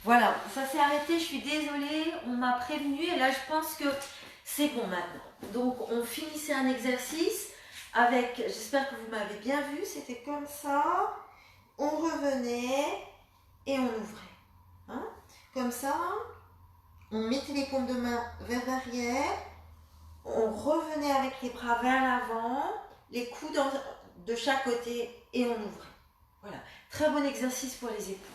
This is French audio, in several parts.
Voilà, ça s'est arrêté, je suis désolée, on m'a prévenu et là je pense que c'est bon maintenant. Donc on finissait un exercice avec, j'espère que vous m'avez bien vu, c'était comme ça, on revenait et on ouvrait. Hein? Comme ça, on mettait les paumes de main vers l'arrière, on revenait avec les bras vers l'avant, les coudes de chaque côté et on ouvrait. Voilà, très bon exercice pour les épaules.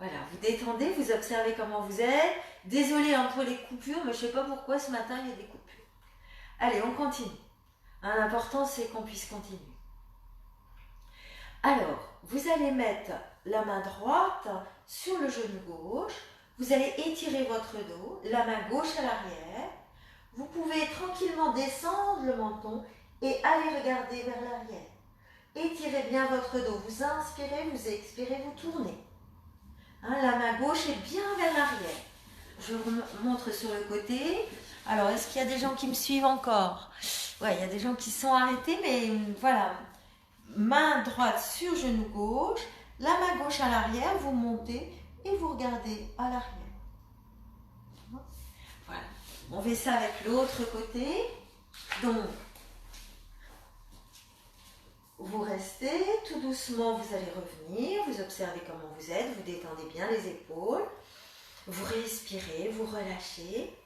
Voilà, vous détendez, vous observez comment vous êtes. Désolée pour les coupures, mais je ne sais pas pourquoi ce matin il y a des coupures. Allez, on continue. L'important c'est qu'on puisse continuer. Alors, vous allez mettre la main droite sur le genou gauche. Vous allez étirer votre dos, la main gauche à l'arrière. Vous pouvez tranquillement descendre le menton et aller regarder vers l'arrière. Étirez bien votre dos. Vous inspirez, vous expirez, vous tournez. La main gauche est bien vers l'arrière. Je vous montre sur le côté. Alors, est-ce qu'il y a des gens qui me suivent encore? Ouais, il y a des gens qui sont arrêtés, mais voilà. Main droite sur genou gauche, la main gauche à l'arrière, vous montez et vous regardez à l'arrière. Voilà. On fait ça avec l'autre côté. Donc, vous restez, tout doucement, vous allez revenir, vous observez comment vous êtes, vous détendez bien les épaules, vous respirez, vous relâchez.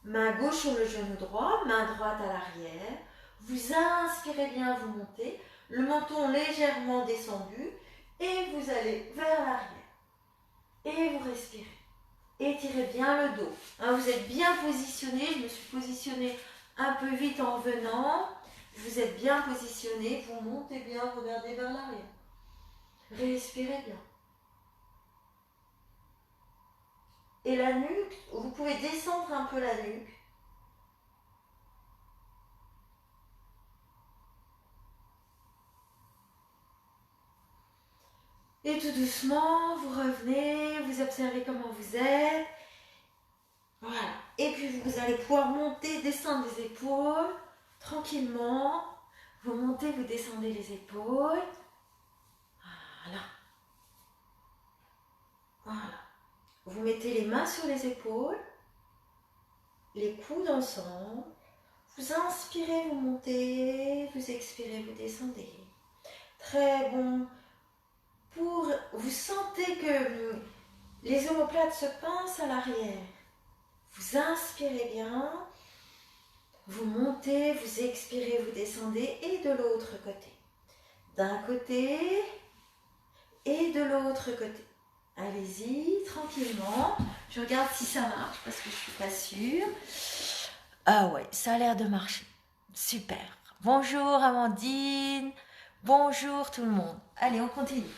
Main gauche sur le genou droit, main droite à l'arrière. Vous inspirez bien, vous montez, le menton légèrement descendu et vous allez vers l'arrière. Et vous respirez. Étirez bien le dos. Vous êtes bien positionné, je me suis positionnée un peu vite en venant. Vous êtes bien positionné, vous montez bien, regardez vers l'arrière. Respirez bien. Et la nuque, vous pouvez descendre un peu la nuque. Et tout doucement, vous revenez, vous observez comment vous êtes. Voilà. Et puis vous allez pouvoir monter, descendre les épaules, tranquillement. Vous montez, vous descendez les épaules. Voilà. Voilà. Vous mettez les mains sur les épaules, les coudes ensemble. Vous inspirez, vous montez, vous expirez, vous descendez. Très bon. Vous sentez que les omoplates se pincent à l'arrière. Vous inspirez bien, vous montez, vous expirez, vous descendez et de l'autre côté. D'un côté et de l'autre côté. Allez-y, tranquillement. Je regarde si ça marche parce que je ne suis pas sûre. Ah ouais, ça a l'air de marcher. Super. Bonjour Amandine. Bonjour tout le monde. Allez, on continue.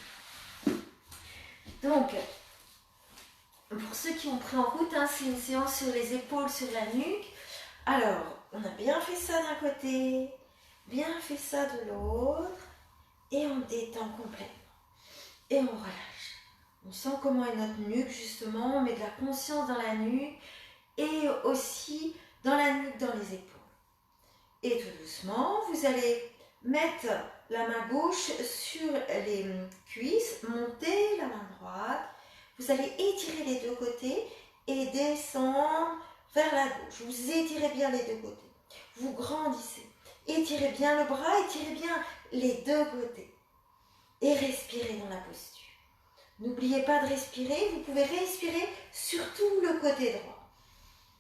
Donc, pour ceux qui ont pris en route, c'est une séance sur les épaules, sur la nuque. Alors, on a bien fait ça d'un côté, bien fait ça de l'autre, et on détend complètement. Et on relâche. On sent comment est notre nuque, justement, on met de la conscience dans la nuque, et aussi dans la nuque, dans les épaules. Et tout doucement, vous allez mettre la main gauche sur les cuisses, monter la main droite. Vous allez étirer les deux côtés et descendre vers la gauche. Vous étirez bien les deux côtés. Vous grandissez. Étirez bien le bras, étirez bien les deux côtés. Et respirez dans la posture. N'oubliez pas de respirer. Vous pouvez respirer sur tout le côté droit.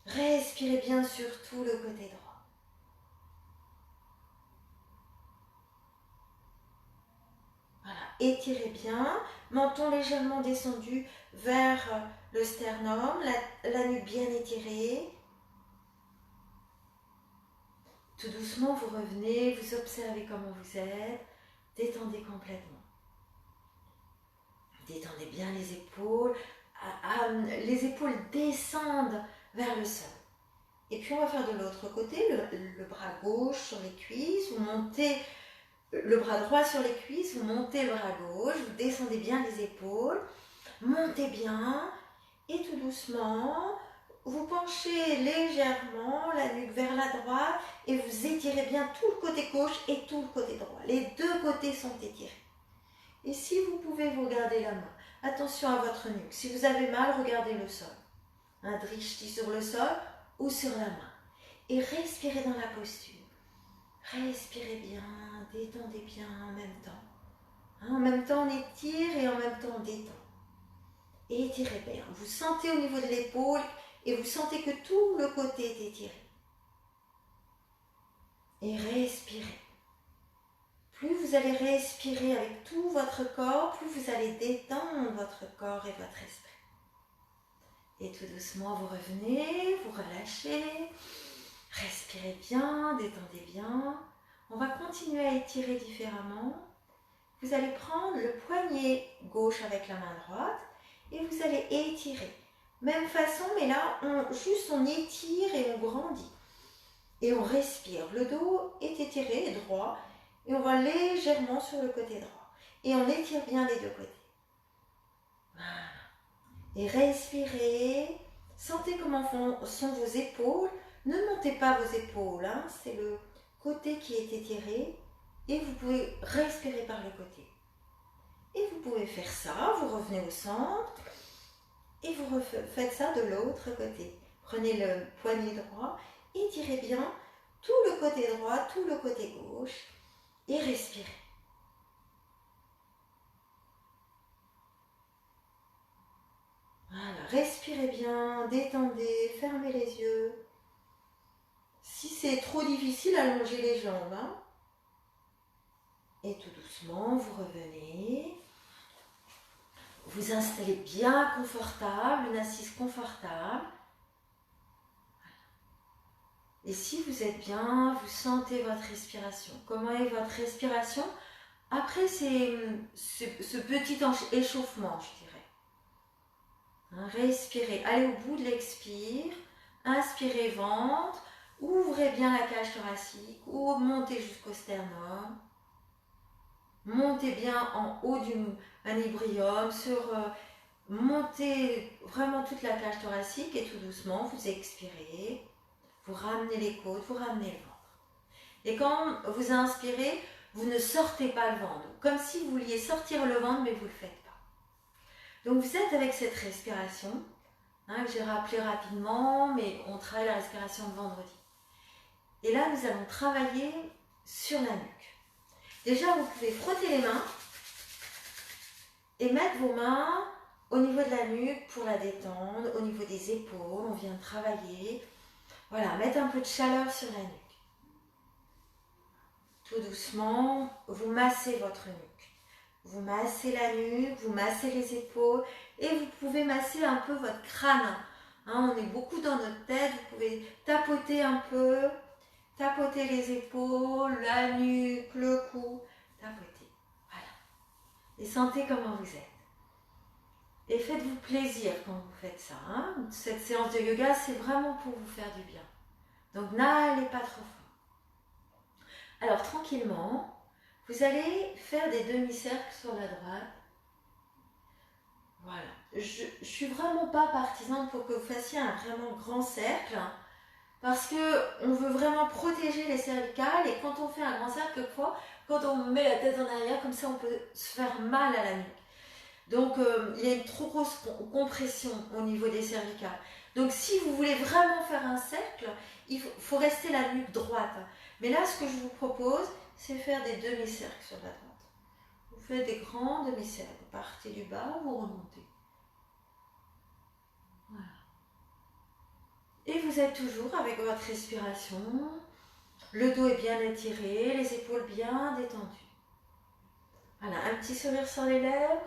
Respirez bien sur tout le côté droit. Voilà, étirez bien, menton légèrement descendu vers le sternum, la nuque bien étirée. Tout doucement, vous revenez, vous observez comment vous êtes, détendez complètement. Détendez bien les épaules descendent vers le sol. Et puis on va faire de l'autre côté, le bras gauche sur les cuisses, vous montez le bras droit sur les cuisses, vous montez le bras gauche, vous descendez bien les épaules, montez bien et tout doucement, vous penchez légèrement la nuque vers la droite et vous étirez bien tout le côté gauche et tout le côté droit. Les deux côtés sont étirés. Et si vous pouvez, vous gardez la main Attention à votre nuque. Si vous avez mal, regardez le sol. Un drishti sur le sol ou sur la main. Et respirez dans la posture. Respirez bien, détendez bien en même temps. En même temps, on étire et en même temps, on détend. Et étirez bien. Vous sentez au niveau de l'épaule et vous sentez que tout le côté est étiré. Et respirez. Plus vous allez respirer avec tout votre corps, plus vous allez détendre votre corps et votre esprit. Et tout doucement, vous revenez, vous relâchez. Respirez bien, détendez bien. On va continuer à étirer différemment. Vous allez prendre le poignet gauche avec la main droite et vous allez étirer. Même façon, mais là, on étire et on grandit. Et on respire. Le dos est étiré, droit, et on va légèrement sur le côté droit. Et on étire bien les deux côtés. Voilà. Et respirez. Sentez comment sont vos épaules. Ne montez pas vos épaules, hein. C'est le côté qui est étiré. Et vous pouvez respirer par le côté. Et vous pouvez faire ça, vous revenez au centre. Et vous faites ça de l'autre côté. Prenez le poignet droit, étirez bien tout le côté droit, tout le côté gauche. Et respirez. Voilà, respirez bien, détendez, fermez les yeux. Si c'est trop difficile, allongez les jambes. Hein. Et tout doucement, vous revenez. Vous installez bien confortable, une assise confortable. Et si vous êtes bien, vous sentez votre respiration. Comment est votre respiration après ce petit échauffement, je dirais. Hein, respirez, allez au bout de l'expire. Inspirez ventre. Ouvrez bien la cage thoracique ou montez jusqu'au sternum. Montez bien en haut du manubrium, montez vraiment toute la cage thoracique et tout doucement, vous expirez. Vous ramenez les côtes, vous ramenez le ventre. Et quand vous inspirez, vous ne sortez pas le ventre. Comme si vous vouliez sortir le ventre, mais vous ne le faites pas. Donc vous êtes avec cette respiration, hein, que j'ai rappelé rapidement, mais on travaille la respiration de vendredi. Et là, nous allons travailler sur la nuque. Déjà, vous pouvez frotter les mains et mettre vos mains au niveau de la nuque pour la détendre, au niveau des épaules, on vient de travailler. Voilà, mettre un peu de chaleur sur la nuque. Tout doucement, vous massez votre nuque. Vous massez la nuque, vous massez les épaules et vous pouvez masser un peu votre crâne. Hein, on est beaucoup dans notre tête, vous pouvez tapoter un peu, tapoter les épaules, la nuque, le cou, tapoter. Voilà. Et sentez comment vous êtes. Et faites-vous plaisir quand vous faites ça. Hein. Cette séance de yoga, c'est vraiment pour vous faire du bien. Donc n'allez pas trop fort. Alors tranquillement, vous allez faire des demi-cercles sur la droite. Voilà. Je ne suis vraiment pas partisane pour que vous fassiez un vraiment grand cercle. Parce qu'on veut vraiment protéger les cervicales. Et quand on fait un grand cercle, quelquefois, quand on met la tête en arrière, comme ça on peut se faire mal à la nuque. Donc il y a une trop grosse compression au niveau des cervicales. Donc si vous voulez vraiment faire un cercle, il faut rester la nuque droite. Mais là, ce que je vous propose, c'est faire des demi-cercles sur la droite. Vous faites des grands demi-cercles. Vous partez du bas, vous remontez. Voilà. Et vous êtes toujours avec votre respiration. Le dos est bien étiré, les épaules bien détendues. Voilà, un petit sourire sur les lèvres,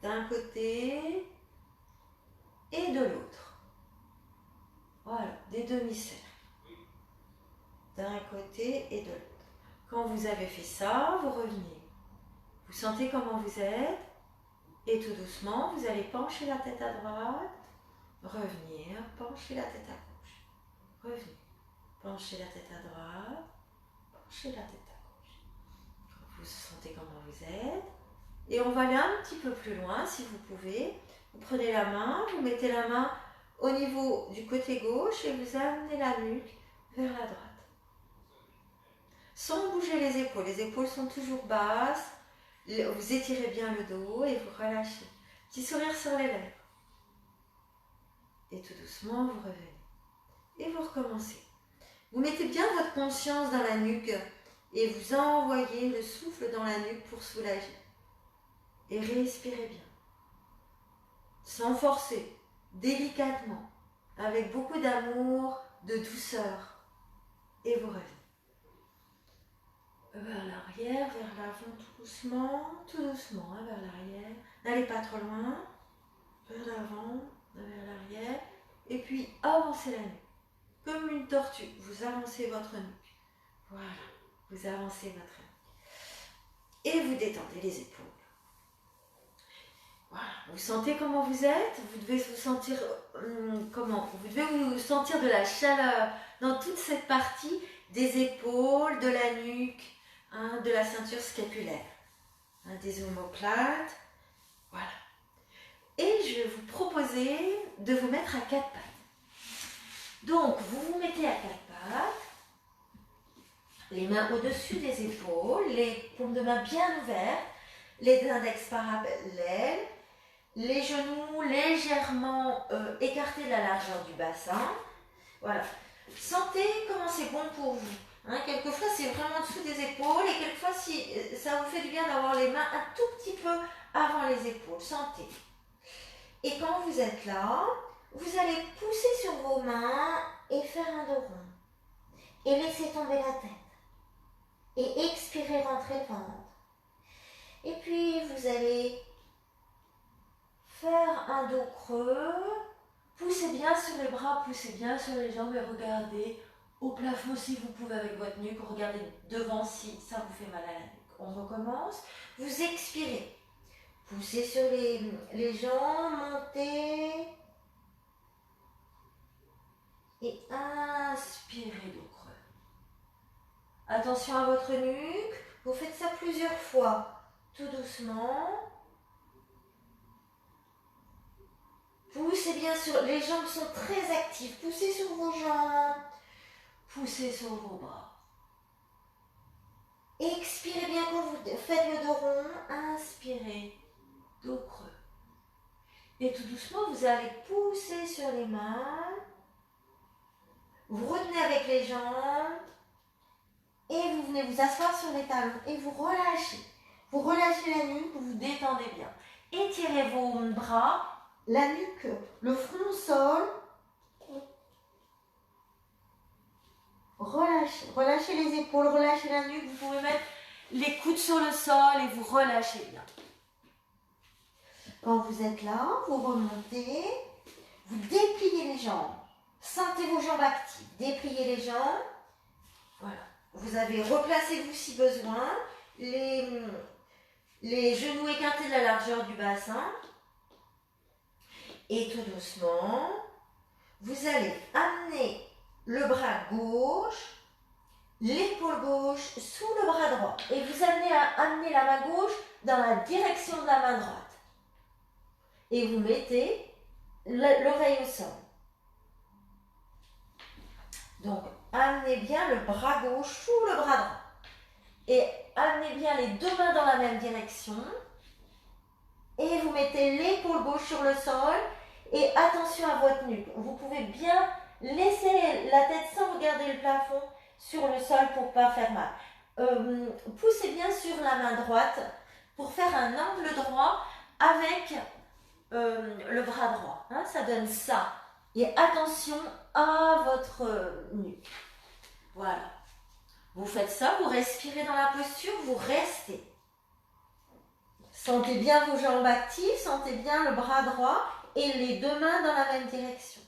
d'un côté et de l'autre. Voilà, des demi-cercles. D'un côté et de l'autre. Quand vous avez fait ça, vous revenez. Vous sentez comment vous êtes. Et tout doucement, vous allez pencher la tête à droite, revenir, pencher la tête à gauche, revenir, pencher la tête à droite, pencher la tête à gauche. Vous sentez comment vous êtes. Et on va aller un petit peu plus loin, si vous pouvez. Vous prenez la main, vous mettez la main au niveau du côté gauche et vous amenez la nuque vers la droite. Sans bouger les épaules. Les épaules sont toujours basses. Vous étirez bien le dos et vous relâchez. Petit sourire sur les lèvres. Et tout doucement, vous revenez. Et vous recommencez. Vous mettez bien votre conscience dans la nuque et vous envoyez le souffle dans la nuque pour soulager. Et respirez bien. Sans forcer, délicatement, avec beaucoup d'amour, de douceur. Et vous revenez. Vers l'arrière, vers l'avant, tout doucement, hein, vers l'arrière. N'allez pas trop loin. Vers l'avant, vers l'arrière. Et puis avancez la nuque. Comme une tortue, vous avancez votre nuque. Voilà, vous avancez votre nuque. Et vous détendez les épaules. Voilà, vous sentez comment vous êtes. Vous devez vous sentir comment? Vous devez vous sentir de la chaleur dans toute cette partie des épaules, de la nuque, hein, de la ceinture scapulaire, hein, des omoplates. Voilà. Et je vais vous proposer de vous mettre à quatre pattes. Donc, vous vous mettez à quatre pattes, les mains au-dessus des épaules, les paumes de main bien ouvertes, les index parallèles, les genoux légèrement écartés de la largeur du bassin. Voilà. Sentez comment c'est bon pour vous. Hein, quelquefois, c'est vraiment dessous des épaules et quelquefois, si, ça vous fait du bien d'avoir les mains un tout petit peu avant les épaules. Sentez. Et quand vous êtes là, vous allez pousser sur vos mains et faire un dos rond. Et laisser tomber la tête. Et expirer, rentrer le ventre. Et puis, vous allez faire un dos creux. Poussez bien sur les bras, poussez bien sur les jambes et regardez au plafond si vous pouvez avec votre nuque. Regardez devant si ça vous fait mal à la nuque. On recommence. Vous expirez. Poussez sur les jambes, montez. Et inspirez dos creux. Attention à votre nuque. Vous faites ça plusieurs fois. Tout doucement. Poussez bien sur... Les jambes sont très actives. Poussez sur vos jambes. Poussez sur vos bras. Expirez bien quand vous faites le dos rond. Inspirez. Dos creux. Et tout doucement, vous allez pousser sur les mains. Vous retenez avec les jambes. Et vous venez vous asseoir sur les talons. Et vous relâchez. Vous relâchez la nuque. Vous vous détendez bien. Étirez vos bras. La nuque, le front au sol. Relâchez. Relâchez les épaules. Relâchez la nuque. Vous pouvez mettre les coudes sur le sol et vous relâchez bien. Quand vous êtes là, vous remontez. Vous dépliez les jambes. Sentez vos jambes actives. Dépliez les jambes. Voilà. Vous avez replacez-vous si besoin. Les genoux écartés de la largeur du bassin. Et tout doucement, vous allez amener le bras gauche, l'épaule gauche sous le bras droit. Et vous amenez la main gauche dans la direction de la main droite. Et vous mettez l'oreille au sol. Donc, amenez bien le bras gauche sous le bras droit. Et amenez bien les deux mains dans la même direction. Et vous mettez l'épaule gauche sur le sol. Et attention à votre nuque. Vous pouvez bien laisser la tête sans regarder le plafond sur le sol pour ne pas faire mal. Poussez bien sur la main droite pour faire un angle droit avec le bras droit. Hein, ça donne ça. Et attention à votre nuque. Voilà. Vous faites ça, vous respirez dans la posture, vous restez. Sentez bien vos jambes actives, sentez bien le bras droit et les deux mains dans la même direction.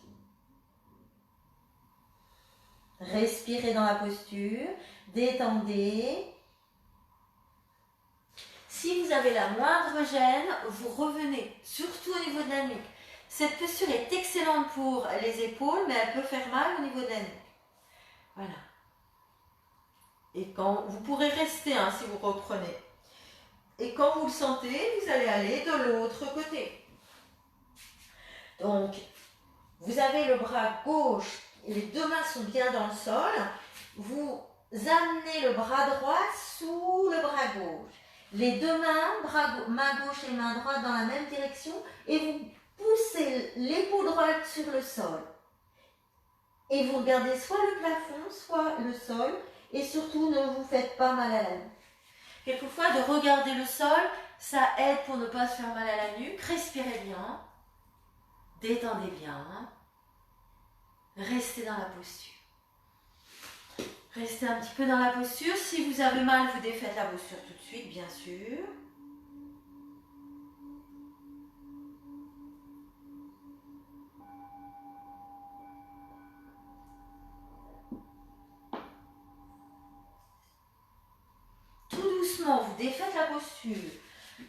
Respirez dans la posture, détendez. Si vous avez la moindre gêne, vous revenez, surtout au niveau de la nuque. Cette posture est excellente pour les épaules, mais elle peut faire mal au niveau de la nuque. Voilà. Et quand vous pourrez rester hein, si vous reprenez. Et quand vous le sentez, vous allez aller de l'autre côté. Donc, vous avez le bras gauche, les deux mains sont bien dans le sol. Vous amenez le bras droit sous le bras gauche. les deux mains, main gauche et main droite dans la même direction, et vous poussez l'épaule droite sur le sol. Et vous regardez soit le plafond, soit le sol, et surtout ne vous faites pas mal à la nuque. Quelquefois, de regarder le sol, ça aide pour ne pas se faire mal à la nuque. Respirez bien, détendez bien, restez dans la posture. Restez un petit peu dans la posture. Si vous avez mal, vous défaites la posture tout de suite, bien sûr. Tout doucement, vous défaites la posture.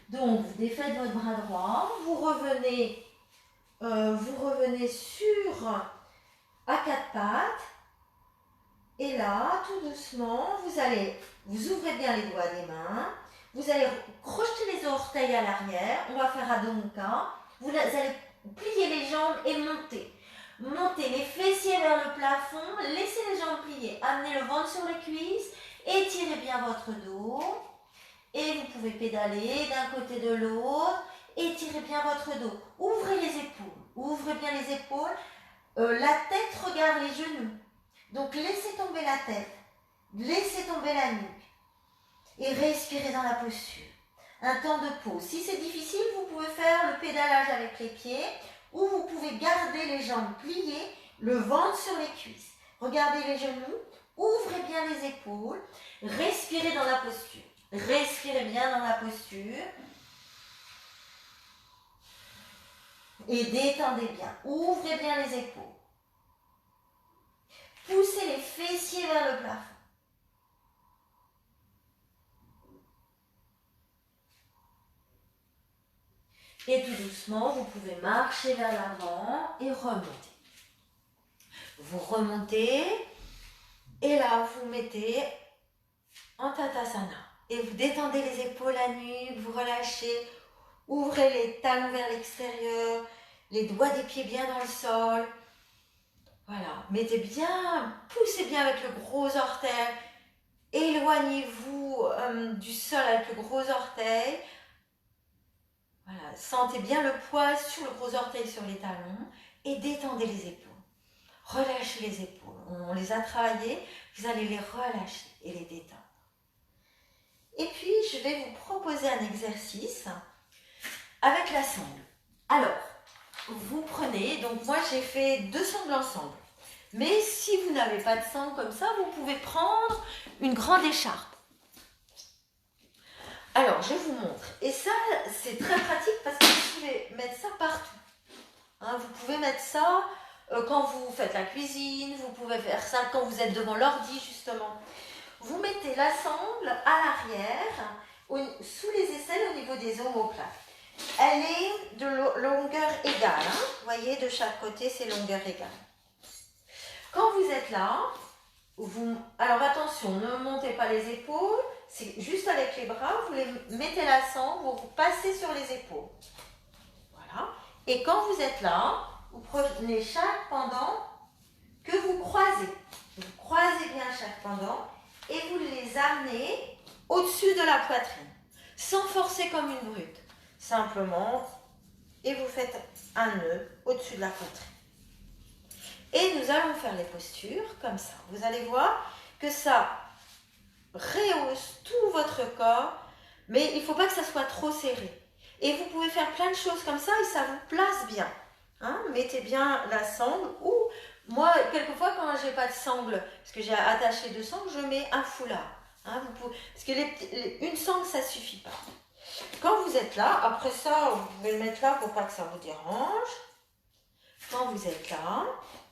Donc, vous défaites votre bras droit. Vous revenez sur à quatre pattes. Et là, tout doucement, vous ouvrez bien les doigts des mains, vous allez crocheter les orteils à l'arrière, on va faire Adho Mukha, vous allez plier les jambes et monter. Montez les fessiers vers le plafond, laissez les jambes pliées, amenez le ventre sur les cuisses, étirez bien votre dos, et vous pouvez pédaler d'un côté de l'autre, étirez bien votre dos, ouvrez les épaules, ouvrez bien les épaules, la tête regarde les genoux. Donc, laissez tomber la tête, laissez tomber la nuque et respirez dans la posture. Un temps de pause. Si c'est difficile, vous pouvez faire le pédalage avec les pieds ou vous pouvez garder les jambes pliées, le ventre sur les cuisses. Regardez les genoux, ouvrez bien les épaules, respirez dans la posture. Respirez bien dans la posture et détendez bien. Ouvrez bien les épaules. Poussez les fessiers vers le plafond. Et tout doucement, vous pouvez marcher vers l'avant et remonter. Vous remontez et là, vous mettez en Tadasana. Et vous détendez les épaules, la nuque, vous relâchez. Ouvrez les talons vers l'extérieur, les doigts des pieds bien dans le sol. Voilà, mettez bien, poussez bien avec le gros orteil, éloignez-vous du sol avec le gros orteil. Voilà, sentez bien le poids sur le gros orteil sur les talons et détendez les épaules. Relâchez les épaules, on les a travaillées, vous allez les relâcher et les détendre. Et puis, je vais vous proposer un exercice avec la sangle. Alors, vous prenez, donc moi j'ai fait 2 sangles ensemble. Mais si vous n'avez pas de sangle comme ça, vous pouvez prendre une grande écharpe. Alors, je vous montre. Et ça, c'est très pratique parce que vous pouvez mettre ça partout. Hein, vous pouvez mettre ça quand vous faites la cuisine, vous pouvez faire ça quand vous êtes devant l'ordi, justement. Vous mettez la sangle à l'arrière, sous les aisselles au niveau des omoplates. Elle est de longueur égale. Hein. Vous voyez, de chaque côté, c'est longueur égale. Quand vous êtes là, alors attention, ne montez pas les épaules, c'est juste avec les bras, vous les mettez la sangle, vous passez sur les épaules. Voilà. Et quand vous êtes là, vous prenez chaque pendant que vous croisez. Vous croisez bien chaque pendant et vous les amenez au-dessus de la poitrine, sans forcer comme une brute. Simplement, et vous faites un nœud au-dessus de la poitrine. Et nous allons faire les postures comme ça. Vous allez voir que ça rehausse tout votre corps, mais il ne faut pas que ça soit trop serré. Et vous pouvez faire plein de choses comme ça et ça vous place bien. Hein, mettez bien la sangle ou moi, quelquefois, quand je n'ai pas de sangle, parce que j'ai attaché 2 sangles, je mets un foulard. Hein, parce que une sangle, ça ne suffit pas. Quand vous êtes là, après ça, vous pouvez le mettre là pour pas que ça vous dérange. Quand vous êtes là,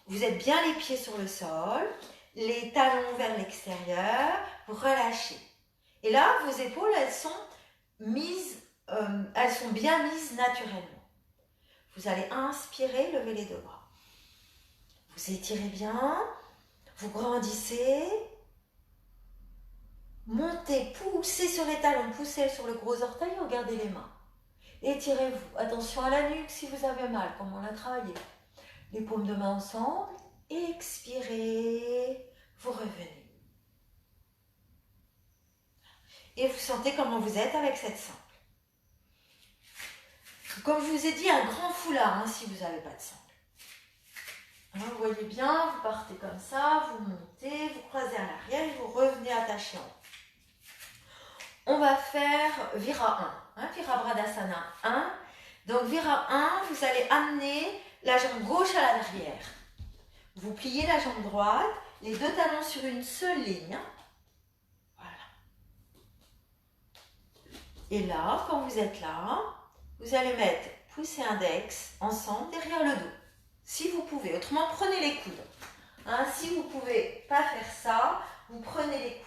vous êtes bien les pieds sur le sol, les talons vers l'extérieur, vous relâchez. Et là, vos épaules, elles sont bien mises naturellement. Vous allez inspirer, lever les 2 bras. Vous étirez bien, vous grandissez, montez, poussez sur les talons, poussez sur le gros orteil, regardez les mains. Étirez-vous, attention à la nuque si vous avez mal, comme on l'a travaillé. Les paumes de main ensemble, expirez, vous revenez. et vous sentez comment vous êtes avec cette sangle. Comme je vous ai dit, un grand foulard si vous n'avez pas de sangle. Vous voyez bien, vous partez comme ça, vous montez, vous croisez à l'arrière et vous revenez attaché en haut. On va faire Vira 1, Virabhadasana 1. Donc Vira 1, vous allez amener la jambe gauche à l'arrière. Vous pliez la jambe droite, les deux talons sur une seule ligne. Voilà. Et là, quand vous êtes là, vous allez mettre pouce et index ensemble derrière le dos. Si vous pouvez, autrement prenez les coudes. Si vous ne pouvez pas faire ça, vous prenez les coudes.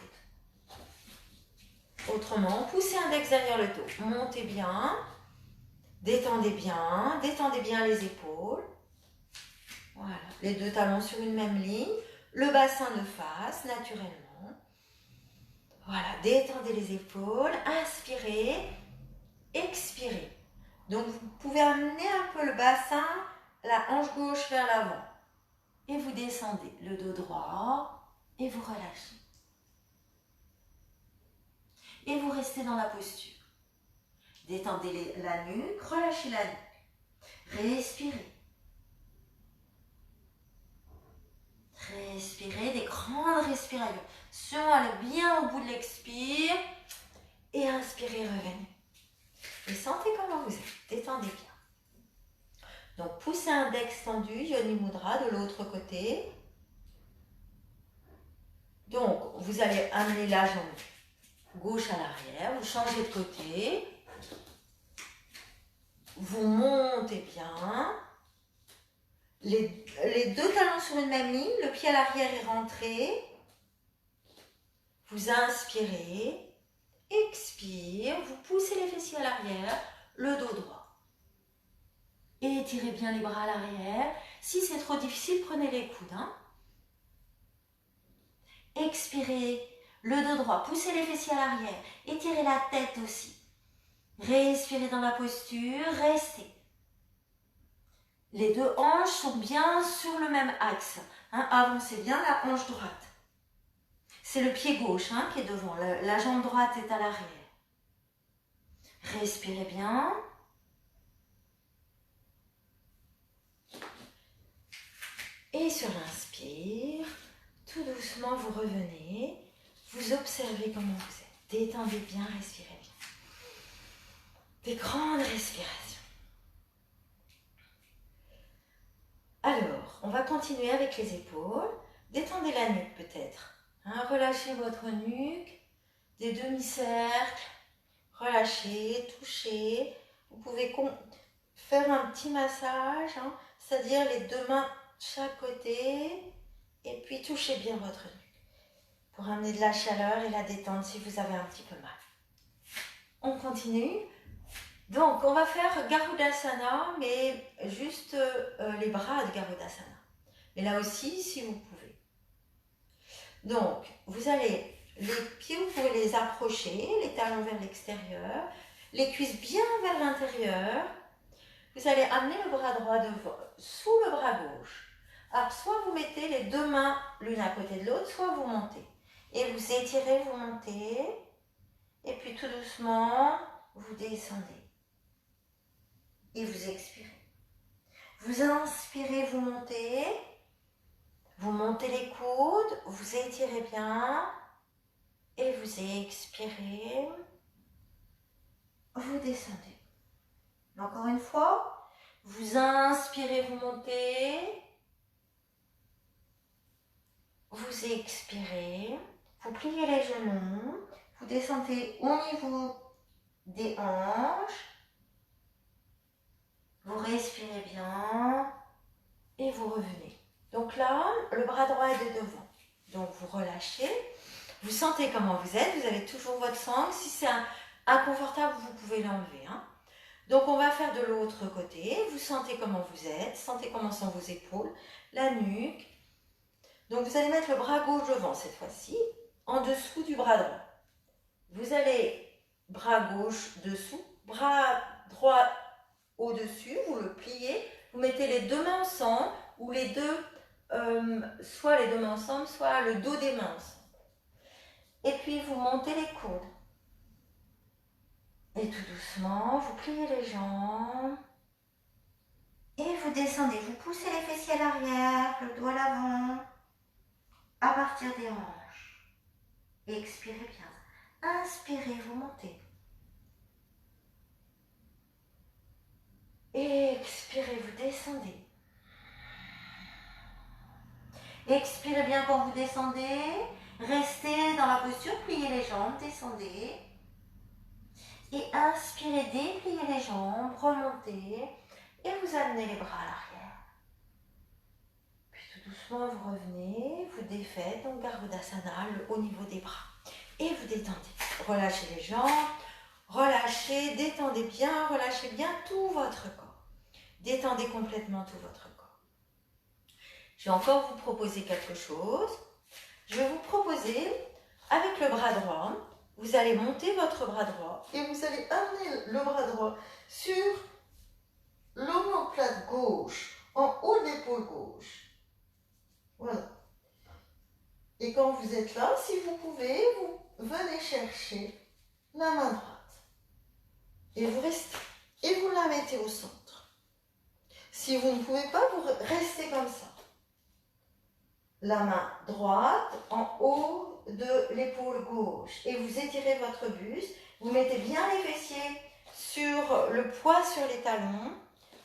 Autrement, poussez index derrière le dos. Montez bien, détendez bien les épaules. Voilà, les deux talons sur une même ligne, le bassin de face naturellement. Voilà, détendez les épaules, inspirez, expirez. Donc vous pouvez amener un peu le bassin, la hanche gauche vers l'avant. Et vous descendez le dos droit et vous relâchez. Et vous restez dans la posture. Détendez la nuque, relâchez la nuque. Respirez. Respirez, des grandes respirations. Allez bien au bout de l'expire. Et inspirez, revenez. Et sentez comment vous êtes. Détendez bien. Donc, poussez index tendu, Yoni Mudra de l'autre côté. Donc, vous allez amener la jambe gauche à l'arrière. Vous changez de côté. Vous montez bien. Les deux talons sur une même ligne. Le pied à l'arrière est rentré. Vous inspirez. Expire, vous poussez les fessiers à l'arrière, le dos droit. Et étirez bien les bras à l'arrière. Si c'est trop difficile, prenez les coudes. Expirez, le dos droit, poussez les fessiers à l'arrière. Étirez la tête aussi. Respirez dans la posture, restez. Les deux hanches sont bien sur le même axe. Avancez bien la hanche droite. C'est le pied gauche qui est devant, la jambe droite est à l'arrière. Respirez bien. Et sur l'inspire, tout doucement vous revenez, vous observez comment vous êtes. Détendez bien, respirez bien. Des grandes respirations. Alors, on va continuer avec les épaules. Détendez la nuque peut-être. Relâchez votre nuque, des demi-cercles, relâchez, touchez. Vous pouvez faire un petit massage, c'est-à-dire les deux mains de chaque côté, et puis touchez bien votre nuque pour amener de la chaleur et la détente si vous avez un petit peu mal. On continue. Donc, on va faire Garudasana, mais juste les bras de Garudasana. Mais là aussi, si vous pouvez. Donc, vous allez, les pieds, vous pouvez les approcher, les talons vers l'extérieur, les cuisses bien vers l'intérieur. Vous allez amener le bras droit devant, sous le bras gauche. Alors, soit vous mettez les deux mains l'une à côté de l'autre, soit vous montez. Et vous étirez, vous montez. Et puis, tout doucement, vous descendez. Et vous expirez. Vous inspirez, vous montez. Vous montez les coudes, vous étirez bien et vous expirez. Vous descendez. Encore une fois, vous inspirez, vous montez. Vous expirez. Vous pliez les genoux. Vous descendez au niveau des hanches. Vous respirez bien et vous revenez. Donc là, le bras droit est de devant. Donc vous relâchez. Vous sentez comment vous êtes. Vous avez toujours votre sangle. Si c'est inconfortable, vous pouvez l'enlever. Donc on va faire de l'autre côté. Vous sentez comment vous êtes. Sentez comment sont vos épaules, la nuque. Donc vous allez mettre le bras gauche devant cette fois-ci, en dessous du bras droit. Vous allez bras gauche dessous, bras droit au-dessus. Vous le pliez. Vous mettez les deux mains ensemble ou les deux... soit les deux mains ensemble, soit le dos des mains ensemble. Et puis vous montez les coudes. Et tout doucement, vous pliez les jambes. Et vous descendez, vous poussez les fessiers à l'arrière, le dos à l'avant, à partir des hanches. Et expirez bien. Inspirez, vous montez. Et expirez, vous descendez. Expirez bien quand vous descendez. Restez dans la posture, pliez les jambes, descendez. Et inspirez, dépliez les jambes, remontez. Et vous amenez les bras à l'arrière. Puis tout doucement, vous revenez, vous défaites, donc Garudasana au niveau des bras. Et vous détendez. Relâchez les jambes, relâchez, détendez bien, relâchez bien tout votre corps. Détendez complètement tout votre corps. Je vais encore vous proposer quelque chose. Je vais vous proposer, avec le bras droit, vous allez monter votre bras droit et vous allez amener le bras droit sur l'omoplate gauche, en haut de l'épaule gauche. Voilà. Et quand vous êtes là, si vous pouvez, vous venez chercher la main droite. Et vous restez. Et vous la mettez au centre. Si vous ne pouvez pas, vous restez comme ça. La main droite en haut de l'épaule gauche. Et vous étirez votre buste. Vous mettez bien les fessiers sur le poids sur les talons.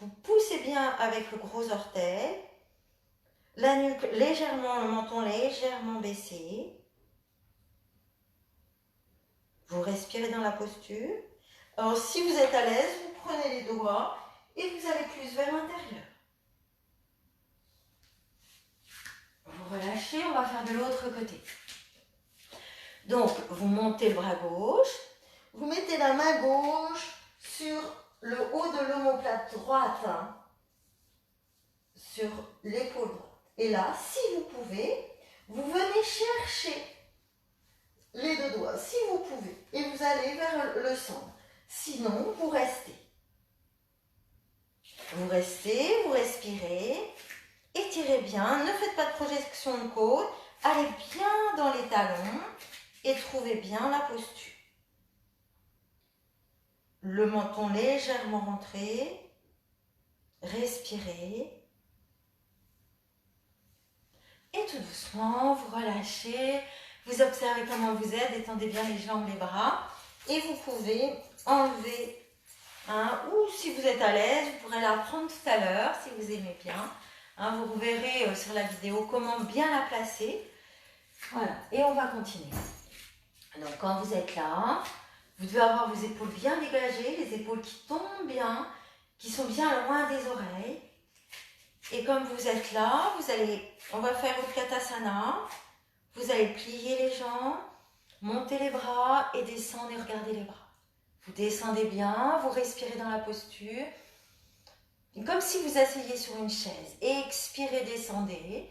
Vous poussez bien avec le gros orteil. La nuque légèrement, le menton légèrement baissé. Vous respirez dans la posture. Alors, si vous êtes à l'aise, vous prenez les doigts et vous allez plus vers l'intérieur. Vous relâchez, on va faire de l'autre côté. Donc, vous montez le bras gauche. Vous mettez la main gauche sur le haut de l'omoplate droite, hein, sur l'épaule droite. Et là, si vous pouvez, vous venez chercher les deux doigts, si vous pouvez, et vous allez vers le centre. Sinon, vous restez. Vous restez, vous respirez, étirez bien, ne faites pas de projection de côte, allez bien dans les talons et trouvez bien la posture. Le menton légèrement rentré, respirez. Et tout doucement, vous relâchez, vous observez comment vous êtes, détendez bien les jambes, les bras. Et vous pouvez enlever, ou si vous êtes à l'aise, vous pourrez la prendre tout à l'heure, si vous aimez bien. Vous verrez sur la vidéo comment bien la placer. Voilà, et on va continuer. Donc quand vous êtes là, vous devez avoir vos épaules bien dégagées, les épaules qui tombent bien, qui sont bien loin des oreilles. Et comme vous êtes là, on va faire Utkatasana. Vous allez plier les jambes, monter les bras et descendre et regarder les bras. Vous descendez bien, vous respirez dans la posture. Comme si vous asseyez sur une chaise. Expirez, descendez.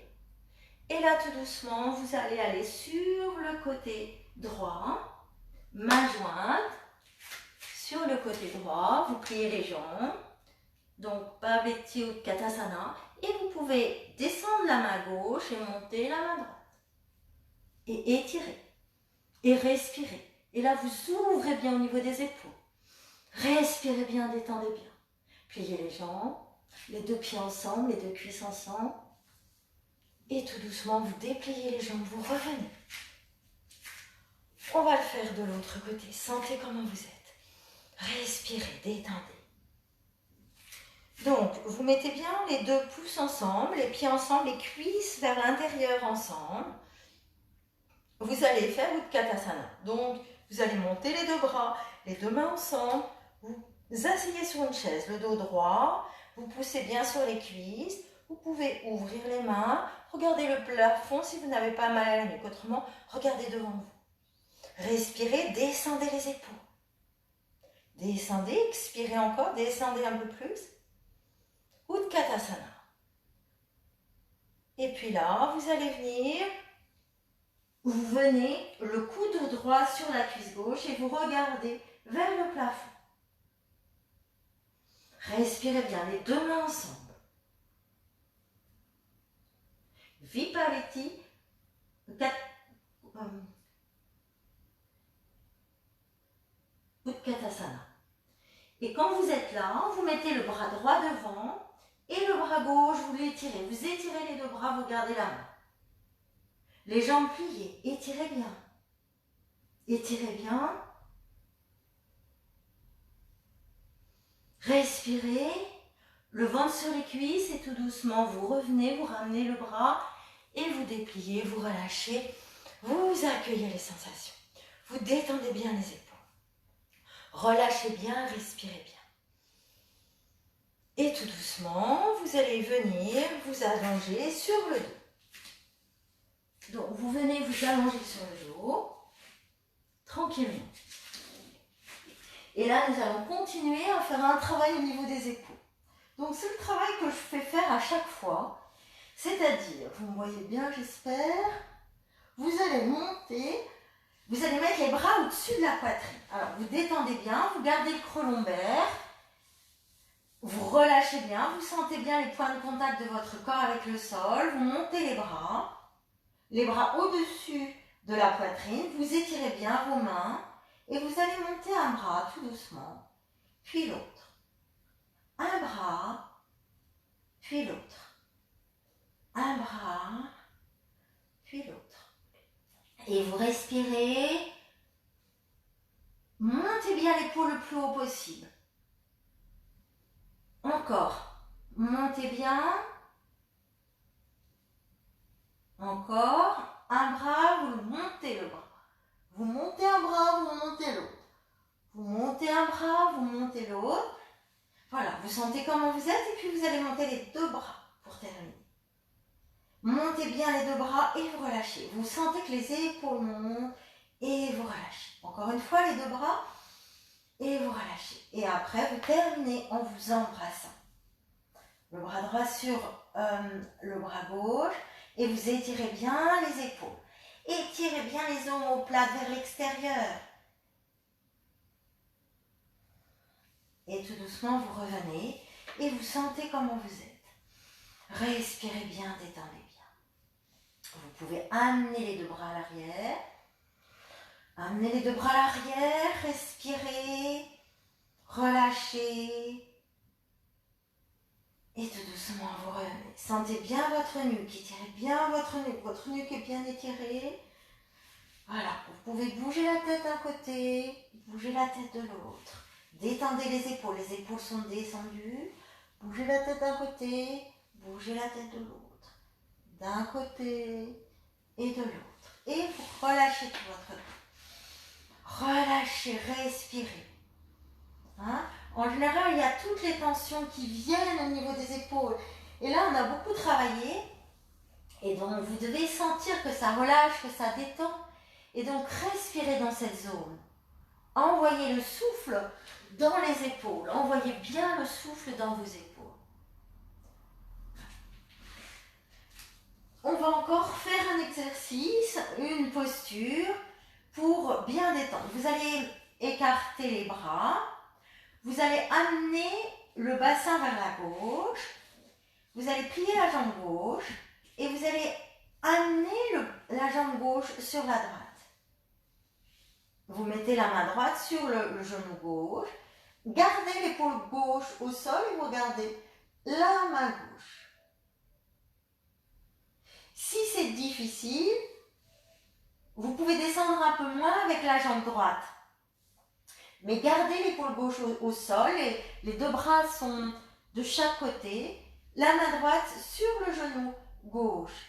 Et là, tout doucement, vous allez aller sur le côté droit. Main jointe. Sur le côté droit, vous pliez les jambes. Donc, Bhavati Utkatasana. Et vous pouvez descendre la main gauche et monter la main droite. Et étirez. Et respirez. Et là, vous ouvrez bien au niveau des épaules. Respirez bien, détendez bien. Pliez les jambes, les deux pieds ensemble, les deux cuisses ensemble. Et tout doucement, vous dépliez les jambes, vous revenez. On va le faire de l'autre côté. Sentez comment vous êtes. Respirez, détendez. Donc, vous mettez bien les deux pouces ensemble, les pieds ensemble, les cuisses vers l'intérieur ensemble. Vous allez faire Utkatasana. Donc, vous allez monter les deux bras, les deux mains ensemble. Vous asseyez sur une chaise, le dos droit. Vous poussez bien sur les cuisses. Vous pouvez ouvrir les mains. Regardez le plafond si vous n'avez pas mal à la nuque. Autrement, regardez devant vous. Respirez, descendez les épaules. Descendez, expirez encore, descendez un peu plus. Utkatasana. Et puis là, vous allez venir, vous venez le coude droit sur la cuisse gauche et vous regardez vers le plafond. Respirez bien, les deux mains ensemble. Vipaviti, Utkatasana. Et quand vous êtes là, vous mettez le bras droit devant et le bras gauche, vous l'étirez. Vous étirez les deux bras, vous gardez la main. Les jambes pliées, étirez bien. Étirez bien. Respirez. Le ventre sur les cuisses et tout doucement, vous revenez, vous ramenez le bras et vous dépliez, vous relâchez. Vous accueillez les sensations. Vous détendez bien les épaules. Relâchez bien, respirez bien. Et tout doucement, vous allez venir vous allonger sur le dos. Donc, vous venez vous allonger sur le dos, tranquillement. Et là, nous allons continuer à faire un travail au niveau des épaules. Donc, c'est le travail que je fais faire à chaque fois. C'est-à-dire, vous me voyez bien, j'espère, vous allez monter, vous allez mettre les bras au-dessus de la poitrine. Alors, vous détendez bien, vous gardez le creux lombaire, vous relâchez bien, vous sentez bien les points de contact de votre corps avec le sol, vous montez les bras au-dessus de la poitrine, vous étirez bien vos mains et vous allez monter un bras tout doucement, puis l'autre. Un bras, puis l'autre. Un bras, puis l'autre. Et vous respirez. Montez bien l'épaule le plus haut possible. Encore. Montez bien. Encore. Un bras, vous montez le bras. Vous montez un bras, vous montez l'autre. Vous montez un bras, vous montez l'autre. Voilà, vous sentez comment vous êtes et puis vous allez monter les deux bras pour terminer. Montez bien les deux bras et vous relâchez. Vous sentez que les épaules montent et vous relâchez. Encore une fois, les deux bras et vous relâchez. Et après, vous terminez en vous embrassant. Le bras droit sur le bras gauche et vous étirez bien les épaules. Étirez bien les omoplates vers l'extérieur. Et tout doucement, vous revenez et vous sentez comment vous êtes. Respirez bien, détendez bien. Vous pouvez amener les deux bras à l'arrière. Amenez les deux bras à l'arrière, respirez, relâchez. Et tout doucement, vous revenez. Sentez bien votre nuque, étirez bien votre nuque est bien étirée. Voilà, vous pouvez bouger la tête d'un côté, bouger la tête de l'autre. Détendez les épaules sont descendues. Bougez la tête d'un côté, bougez la tête de l'autre. D'un côté et de l'autre. Et vous relâchez tout votre corps. Relâchez, respirez. Hein? En général, il y a toutes les tensions qui viennent au niveau des épaules. Et là, on a beaucoup travaillé. Et donc, vous devez sentir que ça relâche, que ça détend. Et donc, respirez dans cette zone. Envoyez le souffle dans les épaules. Envoyez bien le souffle dans vos épaules. On va encore faire un exercice, une posture pour bien détendre. Vous allez écarter les bras. Vous allez amener le bassin vers la gauche. Vous allez plier la jambe gauche. Et vous allez amener la jambe gauche sur la droite. Vous mettez la main droite sur le genou gauche. Gardez l'épaule gauche au sol et vous regardez la main gauche. Si c'est difficile, vous pouvez descendre un peu moins avec la jambe droite. Mais gardez l'épaule gauche au sol et les deux bras sont de chaque côté. La main droite sur le genou gauche.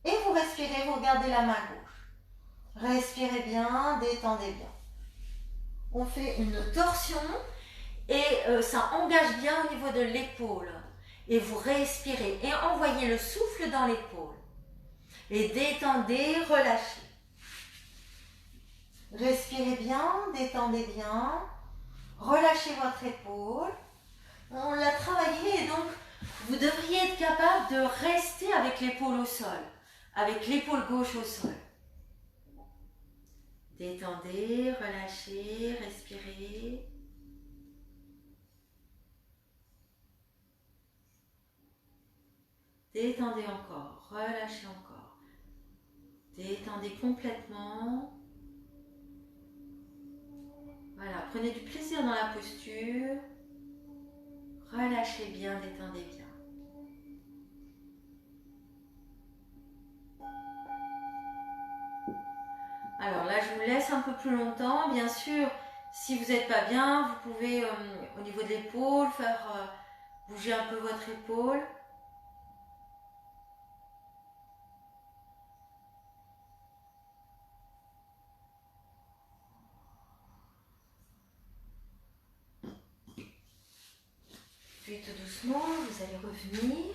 Et vous respirez, vous regardez la main gauche. Respirez bien, détendez bien. On fait une torsion et ça engage bien au niveau de l'épaule. Et vous respirez et envoyez le souffle dans l'épaule. Et détendez, relâchez. Respirez bien, détendez bien. Relâchez votre épaule. On l'a travaillé et donc vous devriez être capable de rester avec l'épaule au sol. Avec l'épaule gauche au sol. Détendez, relâchez, respirez. Détendez encore, relâchez encore. Détendez complètement. Voilà, prenez du plaisir dans la posture. Relâchez bien, détendez bien. Alors là, je vous laisse un peu plus longtemps. Bien sûr, si vous n'êtes pas bien, vous pouvez, au niveau de l'épaule, faire bouger un peu votre épaule. Puis tout doucement, vous allez revenir.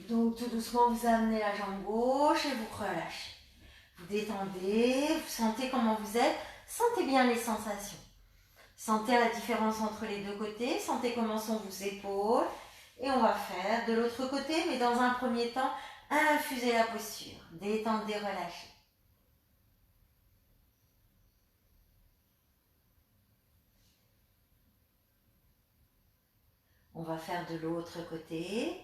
Donc tout doucement, vous amenez la jambe gauche et vous relâchez. Vous détendez, vous sentez comment vous êtes, sentez bien les sensations. Sentez la différence entre les deux côtés, sentez comment sont vos épaules. Et on va faire de l'autre côté, mais dans un premier temps, infusez la posture. Détendez, relâchez. On va faire de l'autre côté.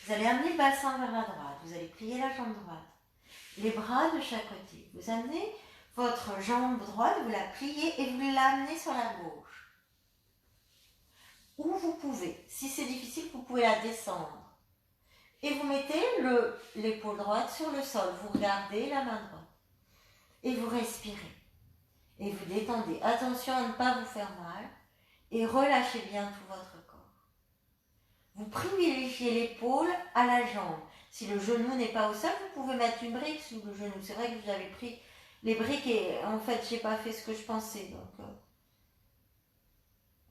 Vous allez amener le bassin vers la droite. Vous allez plier la jambe droite. Les bras de chaque côté. Vous amenez votre jambe droite, vous la pliez et vous l'amenez sur la gauche. Ou vous pouvez, si c'est difficile, vous pouvez la descendre. Et vous mettez l'épaule droite sur le sol. Vous regardez la main droite. Et vous respirez. Et vous détendez. Attention à ne pas vous faire mal. Et relâchez bien tout votre corps. Vous privilégiez l'épaule à la jambe. Si le genou n'est pas au sol, vous pouvez mettre une brique sous le genou. C'est vrai que vous avez pris les briques et en fait, je n'ai pas fait ce que je pensais. Donc,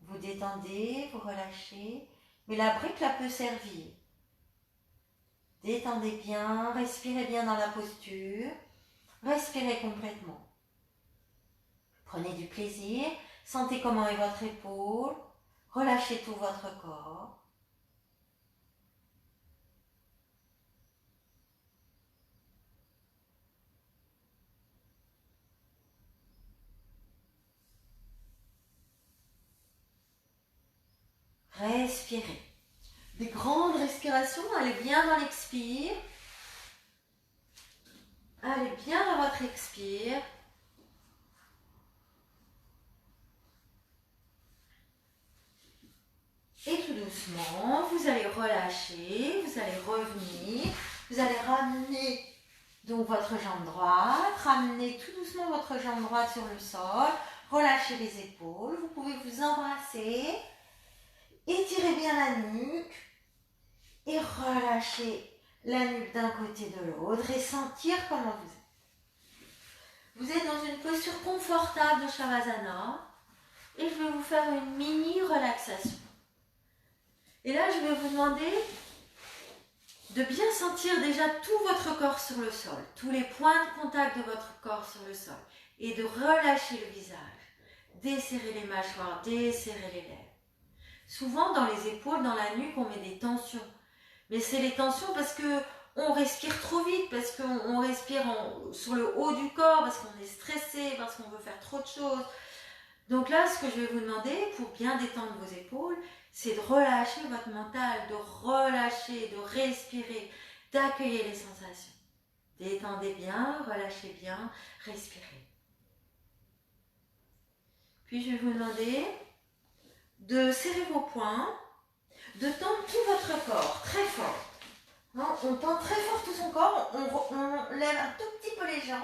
vous détendez, vous relâchez. Mais la brique, là, peut servir. Détendez bien, respirez bien dans la posture. Respirez complètement. Prenez du plaisir. Sentez comment est votre épaule. Relâchez tout votre corps. Respirez. Des grandes respirations, allez bien dans l'expire. Allez bien dans votre expire. Et tout doucement, vous allez relâcher, vous allez revenir, vous allez ramener donc votre jambe droite, ramenez tout doucement votre jambe droite sur le sol, relâchez les épaules, vous pouvez vous embrasser, étirez bien la nuque et relâchez la nuque d'un côté de l'autre et sentir comment vous êtes. Vous êtes dans une posture confortable de Shavasana et je vais vous faire une mini relaxation. Et là, je vais vous demander de bien sentir déjà tout votre corps sur le sol, tous les points de contact de votre corps sur le sol et de relâcher le visage, desserrer les mâchoires, desserrer les lèvres. Souvent, dans les épaules, dans la nuque, on met des tensions. Mais c'est les tensions parce qu'on respire trop vite, parce qu'on respire sur le haut du corps, parce qu'on est stressé, parce qu'on veut faire trop de choses. Donc là, ce que je vais vous demander pour bien détendre vos épaules, c'est de relâcher votre mental, de relâcher, de respirer, d'accueillir les sensations. Détendez bien, relâchez bien, respirez. Puis je vais vous demander de serrer vos poings, de tendre tout votre corps très fort. On tend très fort tout son corps, on lève un tout petit peu les jambes,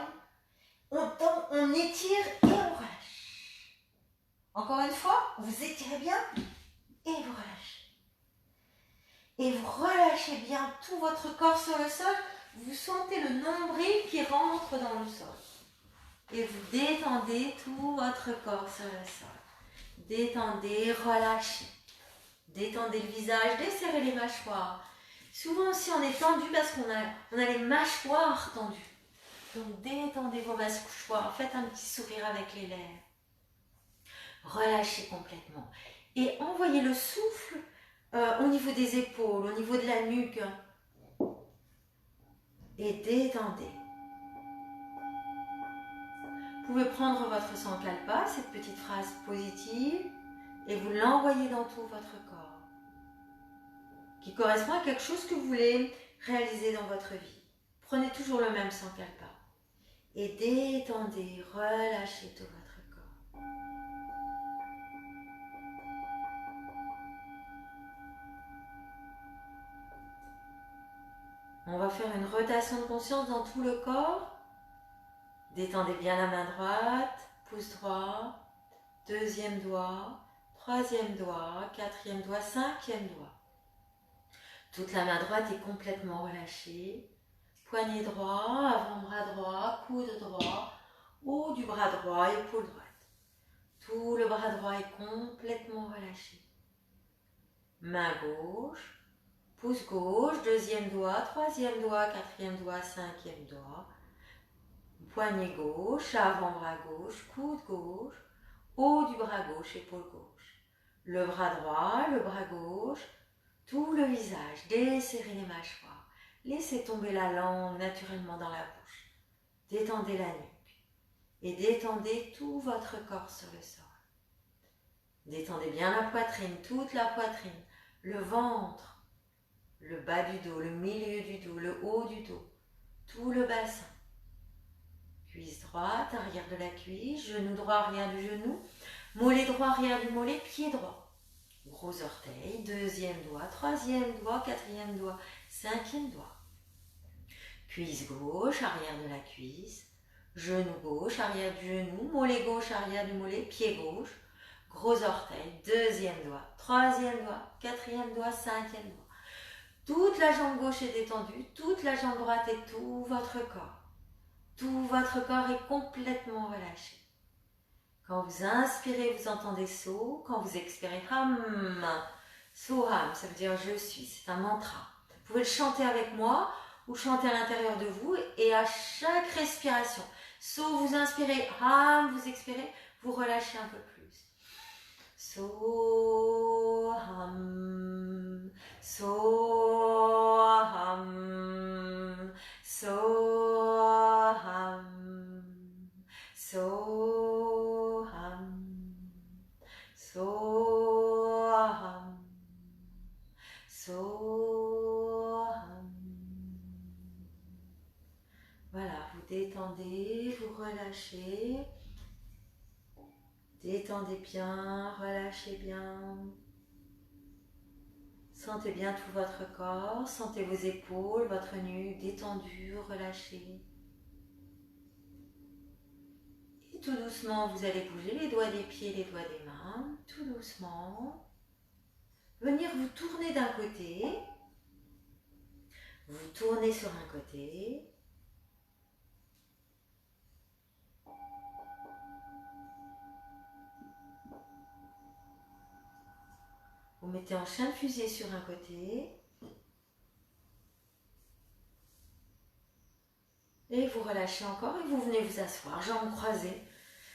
on tend, on étire et on relâche. Encore une fois, vous étirez bien et vous relâchez. Et vous relâchez bien tout votre corps sur le sol. Vous sentez le nombril qui rentre dans le sol. Et vous détendez tout votre corps sur le sol. Détendez, relâchez. Détendez le visage, desserrez les mâchoires. Souvent aussi on est tendu parce qu'on a les mâchoires tendues. Donc détendez vos mâchoires, faites un petit sourire avec les lèvres. Relâchez complètement. Et envoyez le souffle au niveau des épaules, au niveau de la nuque. Et détendez. Vous pouvez prendre votre sankalpa, cette petite phrase positive, et vous l'envoyez dans tout votre corps, qui correspond à quelque chose que vous voulez réaliser dans votre vie. Prenez toujours le même sang qu'elle part. Et détendez, relâchez tout votre corps. On va faire une rotation de conscience dans tout le corps. Détendez bien la main droite, pouce droit, deuxième doigt, troisième doigt, quatrième doigt, cinquième doigt. Toute la main droite est complètement relâchée. Poignet droit, avant-bras droit, coude droit, haut du bras droit, épaule droite. Tout le bras droit est complètement relâché. Main gauche, pouce gauche, deuxième doigt, troisième doigt, quatrième doigt, cinquième doigt. Poignet gauche, avant-bras gauche, coude gauche, haut du bras gauche, épaule gauche. Le bras droit, le bras gauche, tout le visage, desserrez les mâchoires. Laissez tomber la langue naturellement dans la bouche. Détendez la nuque et détendez tout votre corps sur le sol. Détendez bien la poitrine, toute la poitrine, le ventre, le bas du dos, le milieu du dos, le haut du dos, tout le bassin. Cuisse droite, arrière de la cuisse, genou droit, arrière du genou, mollet droit, arrière du mollet, pied droit. Gros orteil, deuxième doigt, troisième doigt, quatrième doigt, cinquième doigt. Cuisse gauche, arrière de la cuisse, genou gauche, arrière du genou, mollet gauche, arrière du mollet, pied gauche, gros orteil, deuxième doigt, troisième doigt, quatrième doigt, cinquième doigt. Toute la jambe gauche est détendue, toute la jambe droite et tout votre corps. Tout votre corps est complètement relâché. Quand vous inspirez, vous entendez So. Quand vous expirez, Ham. Soham, ça veut dire je suis. C'est un mantra. Vous pouvez le chanter avec moi ou chanter à l'intérieur de vous et à chaque respiration. So, vous inspirez. Ham, vous expirez. Vous relâchez un peu plus. Soham. Soham. Soham. Soham. Soham. Soham. Voilà, vous détendez, vous relâchez. Détendez bien, relâchez bien. Sentez bien tout votre corps, sentez vos épaules, votre nuque détendue, relâchée. Et tout doucement, vous allez bouger les doigts des pieds, les doigts des mains, tout doucement. Venir vous tourner d'un côté, vous tournez sur un côté. Vous mettez en chien de fusée sur un côté. Et vous relâchez encore et vous venez vous asseoir, jambes croisées,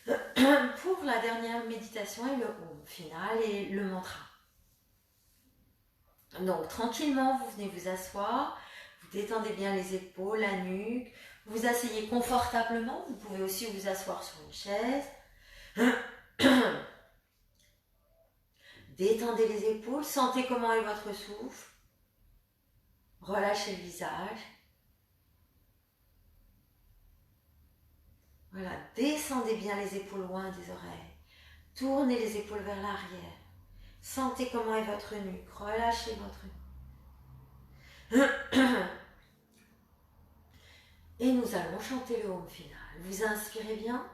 pour la dernière méditation et le Om final et le mantra. Donc tranquillement, vous venez vous asseoir, vous détendez bien les épaules, la nuque, vous asseyez confortablement, vous pouvez aussi vous asseoir sur une chaise. Détendez les épaules, sentez comment est votre souffle, relâchez le visage. Voilà, descendez bien les épaules loin des oreilles, tournez les épaules vers l'arrière, sentez comment est votre nuque, relâchez votre nuque. Et nous allons chanter le Om final. Vous inspirez bien.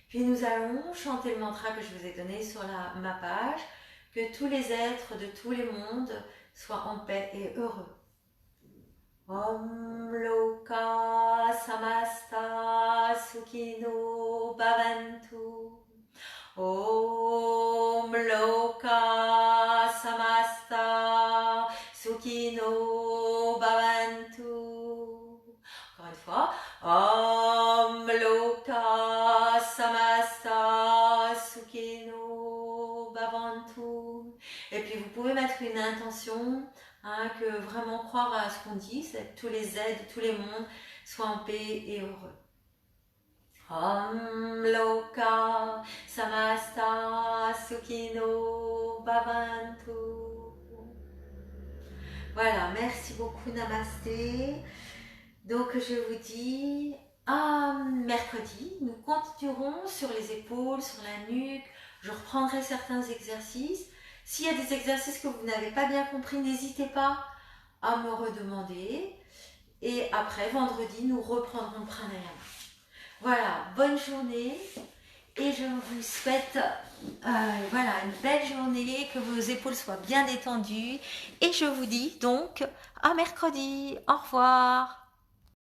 Puis nous allons chanter le mantra que je vous ai donné sur ma page, que tous les êtres de tous les mondes soient en paix et heureux. Om Loka Samasta Sukhino Bhavantu. Om Loka Samasta Sukhino Bhavantu. Encore une fois. Om Loka Samasta Sukhino Bhavantu. Et puis vous pouvez mettre une intention, que vraiment croire à ce qu'on dit, c'est que tous les êtres, tous les mondes soient en paix et heureux. Om Loka Samasta Sukhino Bhavantu. Voilà, merci beaucoup, namasté. Donc je vous dis à mercredi, nous continuerons sur les épaules, sur la nuque. Je reprendrai certains exercices. S'il y a des exercices que vous n'avez pas bien compris, n'hésitez pas à me redemander. Et après, vendredi, nous reprendrons le pranayama. Voilà, bonne journée. Et je vous souhaite voilà, une belle journée, que vos épaules soient bien détendues. Et je vous dis donc à mercredi. Au revoir.